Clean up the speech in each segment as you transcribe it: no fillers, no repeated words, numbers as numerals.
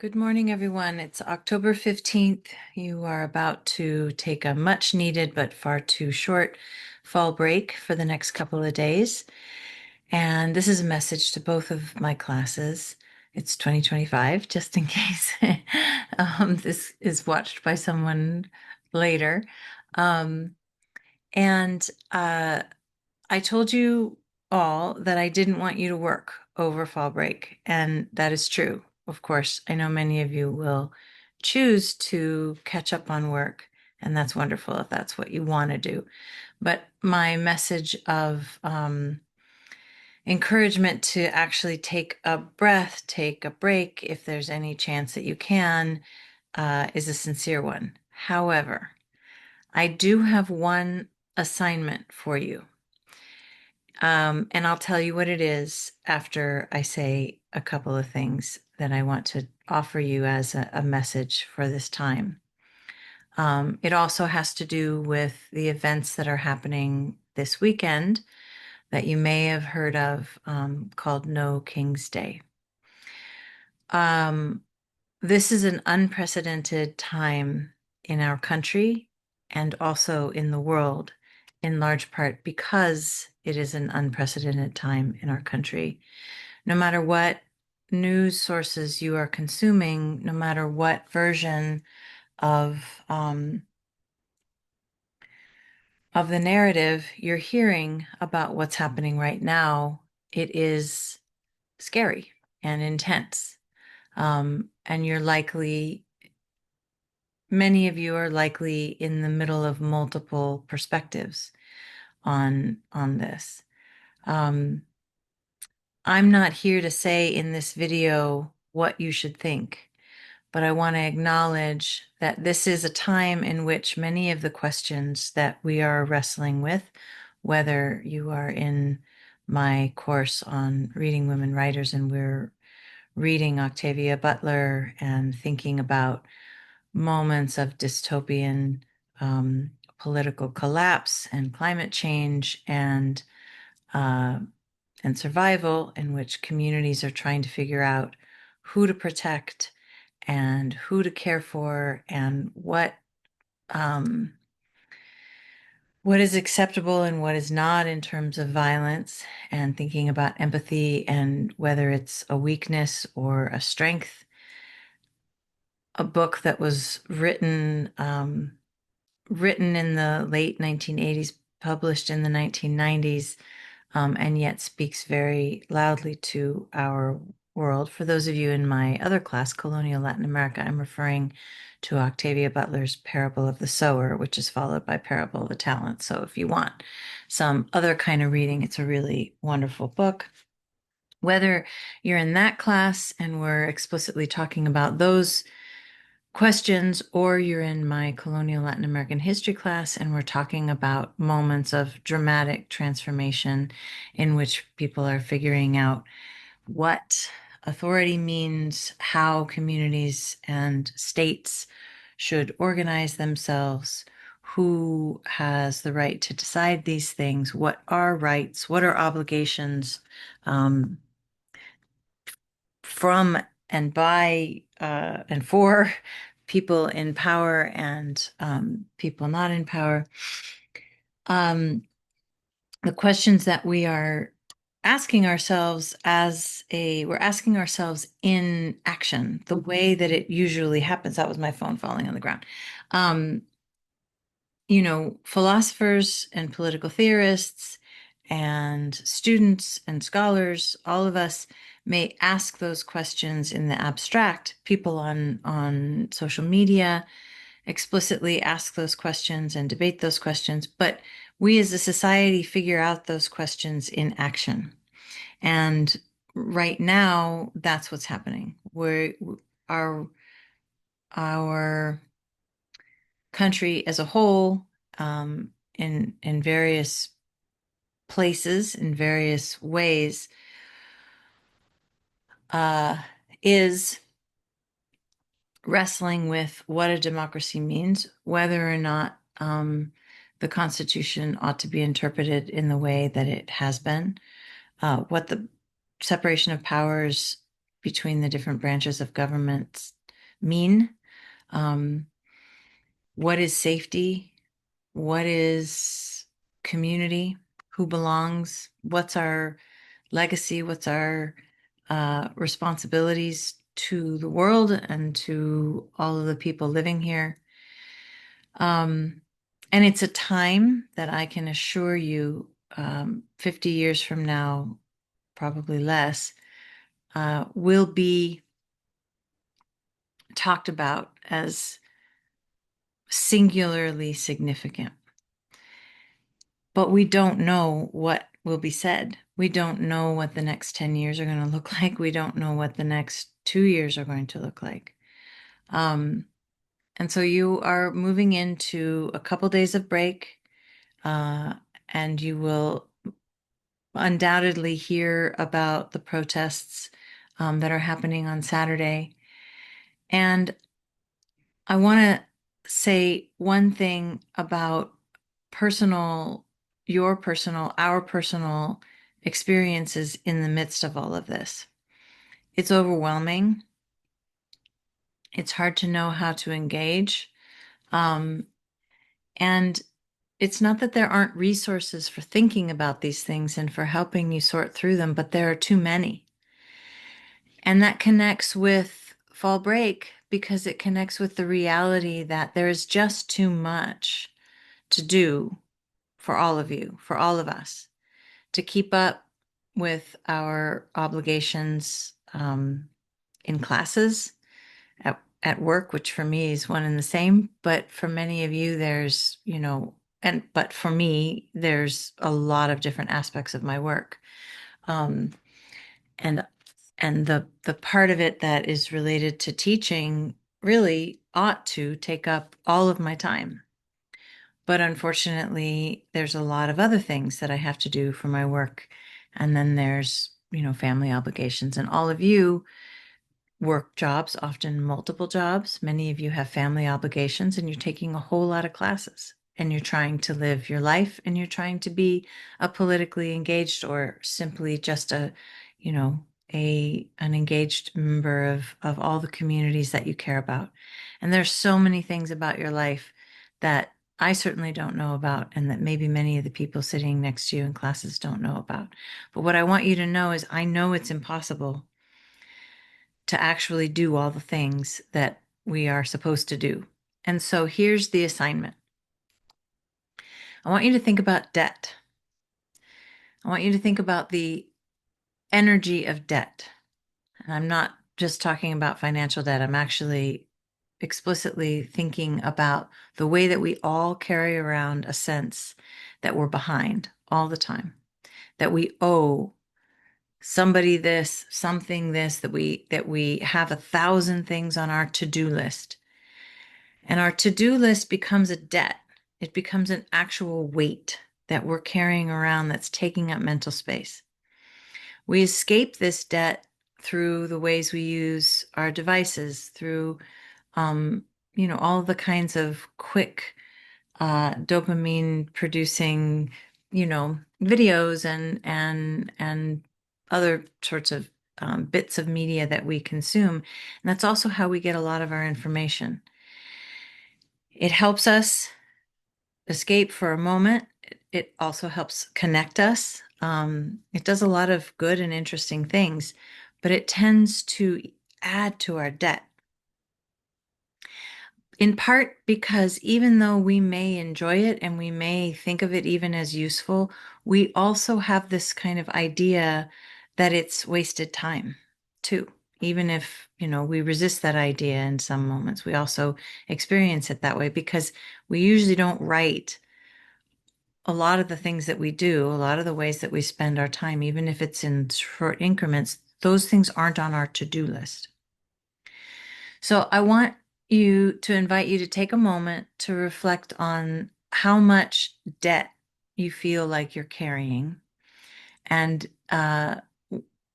Good morning, everyone. It's October 15th. You are about to take a much needed but far too short fall break for the next couple of days. And this is a message to both of my classes. It's 2025, just in case this is watched by someone later. Um, and I told you all that I didn't want you to work over fall break, and that is true. Of course, I know many of you will choose to catch up on work, and that's wonderful if that's what you want to do. But my message of encouragement to actually take a breath, take a break if there's any chance that you can, is a sincere one. However, I do have one assignment for you. And I'll tell you what it is after I say a couple of things that I want to offer you as a message for this time. It also has to do with the events that are happening this weekend that you may have heard of, called No King's Day. Um, this is an unprecedented time in our country and also in the world, in large part because it is an unprecedented time in our country. No matter what news sources you are consuming, no matter what version of um, of the narrative you're hearing about what's happening right now, it is scary and intense. And many of you are likely in the middle of multiple perspectives on this. Um, I'm not here to say in this video what you should think, but I want to acknowledge that this is a time in which many of the questions that we are wrestling with, whether you are in my course on reading women writers and we're reading Octavia Butler and thinking about moments of dystopian political collapse and climate change uh, and survival, in which communities are trying to figure out who to protect and who to care for and um, what is acceptable and what is not in terms of violence, and thinking about empathy and whether it's a weakness or a strength. A book that was written in the late 1980s, published in the 1990s, and yet speaks very loudly to our world. For those of you in my other class, Colonial Latin America, I'm referring to Octavia Butler's Parable of the Sower, which is followed by Parable of the Talent. So if you want some other kind of reading, it's a really wonderful book. Whether you're in that class and we're explicitly talking about those questions, or you're in my colonial Latin American history class and we're talking about moments of dramatic transformation in which people are figuring out what authority means, how communities and states should organize themselves, who has the right to decide these things, what are rights, what are obligations, um, from and by and for people in power and people not in power. Um, the questions that we are asking ourselves we're asking ourselves in action, the way that it usually happens. That was my phone falling on the ground. Um, Philosophers and political theorists and students and scholars, all of us may ask those questions in the abstract. People on social media explicitly ask those questions and debate those questions, but we as a society figure out those questions in action. And right now, that's what's happening. Our our country as a whole, in various places, in various ways, uh, is wrestling with what a democracy means, whether or not the Constitution ought to be interpreted in the way that it has been, what the separation of powers between the different branches of government mean. Um, what is safety? What is community? Who belongs? What's our legacy? What's our responsibilities to the world and to all of the people living here? Um, and it's a time that I can assure you, 50 years from now, probably less, will be talked about as singularly significant. But we don't know what will be said. We don't know what the next 10 years are going to look like. We don't know what the next 2 years are going to look like. Um, and so you are moving into a couple days of break, uh, and you will undoubtedly hear about the protests that are happening on Saturday. And I want to say one thing about personal, our personal experiences in the midst of all of this. It's overwhelming. It's hard to know how to engage. Um, and it's not that there aren't resources for thinking about these things and for helping you sort through them, but there are too many. And that connects with fall break because it connects with the reality that there is just too much to do for all of you, for all of us, to keep up with our obligations in classes, at work, which for me is one and the same. But for many of you, there's, but for me, there's a lot of different aspects of my work. Um, and the part of it that is related to teaching really ought to take up all of my time. But unfortunately, there's a lot of other things that I have to do for my work. And then there's, family obligations. And all of you work jobs, often multiple jobs. Many of you have family obligations, and you're taking a whole lot of classes. And you're trying to live your life, and you're trying to be a politically engaged or simply just you know, an engaged member of all the communities that you care about. And there's so many things about your life that I certainly don't know about, and that maybe many of the people sitting next to you in classes don't know about. But what I want you to know is I know it's impossible to actually do all the things that we are supposed to do. And so here's the assignment. I want you to think about debt. I want you to think about the energy of debt. And I'm not just talking about financial debt. I'm actually explicitly thinking about the way that we all carry around a sense that we're behind all the time, that we owe somebody this, something this, that we have 1,000 things on our to-do list. And our to-do list becomes a debt. It becomes an actual weight that we're carrying around that's taking up mental space. We escape this debt through the ways we use our devices, through all the kinds of quick dopamine producing, videos and other sorts of bits of media that we consume. And that's also how we get a lot of our information. It helps us escape for a moment. It also helps connect us. It does a lot of good and interesting things, but it tends to add to our debt. In part because even though we may enjoy it and we may think of it even as useful, we also have this kind of idea that it's wasted time too. Even if, we resist that idea in some moments, we also experience it that way because we usually don't write a lot of the things that we do, a lot of the ways that we spend our time, even if it's in short increments, those things aren't on our to-do list. So I want to invite you to take a moment to reflect on how much debt you feel like you're carrying, and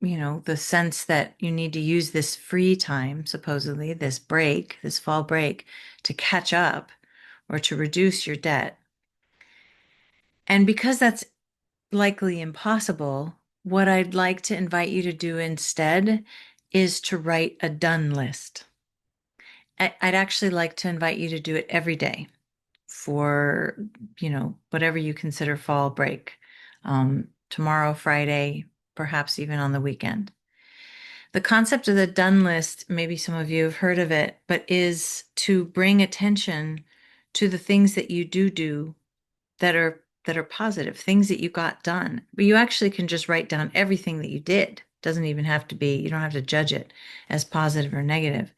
the sense that you need to use this free time, supposedly this break, this fall break, to catch up or to reduce your debt. And because that's likely impossible, what I'd like to invite you to do instead is to write a done list. I'd actually like to invite you to do it every day for, whatever you consider fall break. Tomorrow, Friday, perhaps even on the weekend. The concept of the done list, maybe some of you have heard of it, but is to bring attention to the things that you do that are positive, things that you got done. But you actually can just write down everything that you did. Doesn't even have to be, you don't have to judge it as positive or negative.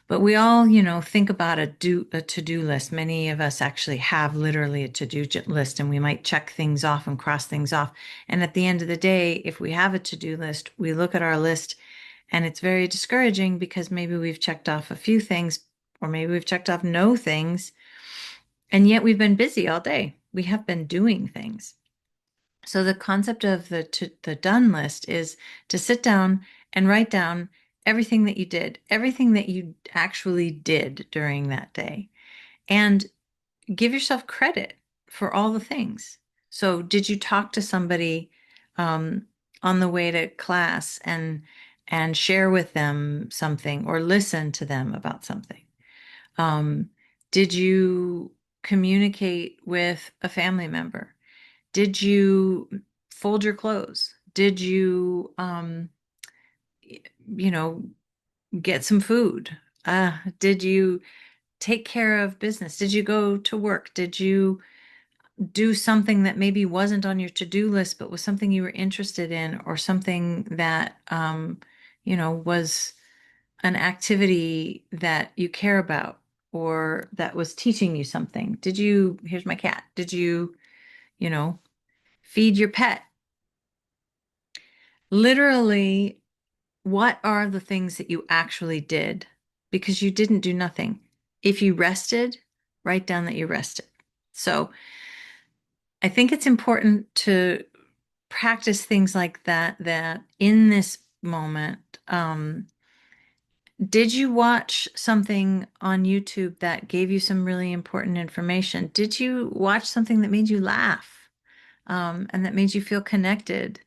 But we all, think about a to-do list. Many of us actually have literally a to-do list, and we might check things off and cross things off. And at the end of the day, if we have a to-do list, we look at our list and it's very discouraging because maybe we've checked off a few things, or maybe we've checked off no things, and yet we've been busy all day. We have been doing things. So the concept of the done list is to sit down and write down everything that you did, everything that you actually did during that day, and give yourself credit for all the things. So did you talk to somebody um, on the way to class and share with them something or listen to them about something? Um, did you communicate with a family member? Did you fold your clothes? Did you, you know, get some food? Did you take care of business? Did you go to work? Did you do something that maybe wasn't on your to-do list, but was something you were interested in, or something that, was an activity that you care about, or that was teaching you something? Here's my cat. Did you, you know, feed your pet? Literally, what are the things that you actually did? Because you didn't do nothing. If you rested, write down that you rested. So I think it's important to practice things like that, that in this moment, did you watch something on YouTube that gave you some really important information? Did you watch something that made you laugh, and that made you feel connected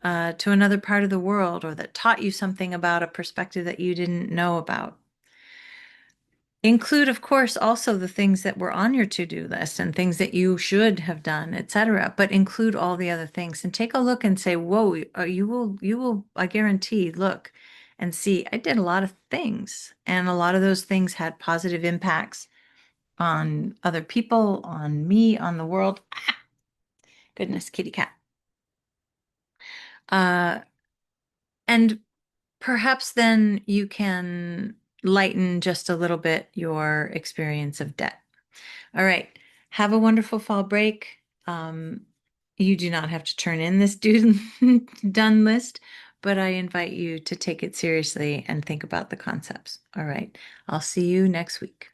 to another part of the world, or that taught you something about a perspective that you didn't know about? Include, of course, also the things that were on your to-do list and things that you should have done, etc. But include all the other things and take a look and say, "Whoa, you will, I guarantee, look and see, I did a lot of things, and a lot of those things had positive impacts on other people, on me, on the world." Ah, goodness, kitty cat. Uh, and perhaps then you can lighten just a little bit your experience of debt. All right. Have a wonderful fall break. Um, you do not have to turn in this done list, but I invite you to take it seriously and think about the concepts. All right. I'll see you next week.